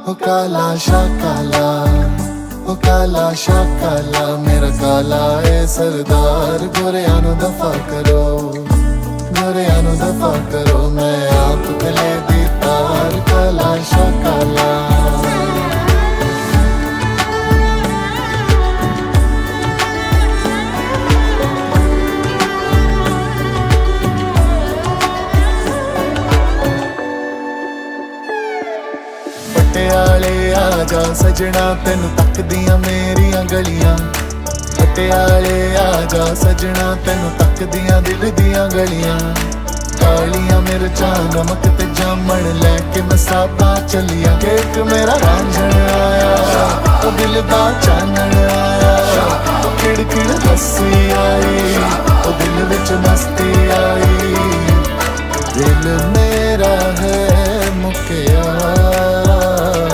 ओ काला शाह काला, ओ काला शाह काला, मेरा काला ए सरदार। गोरियां नू दफा करो, गोरियां नू दफा करो, मैं आप गले दी तार। काला शाह काला, पटियाले आजा सजना, तेनू तकदियां मेरियां गलियां। पटियाले आजा सजना, तेनू तकदियां दिल दियां गलियां। कालियां मिर्चां नमक ते जामन लैके मैं साबा चलिया। केक मेरा रांझण आया, तो दिल दा चानण आया। तो खिड़ खिड़ हसी आई, तो दिल विच मस्ती आई। दिल मेरा है मुकिया,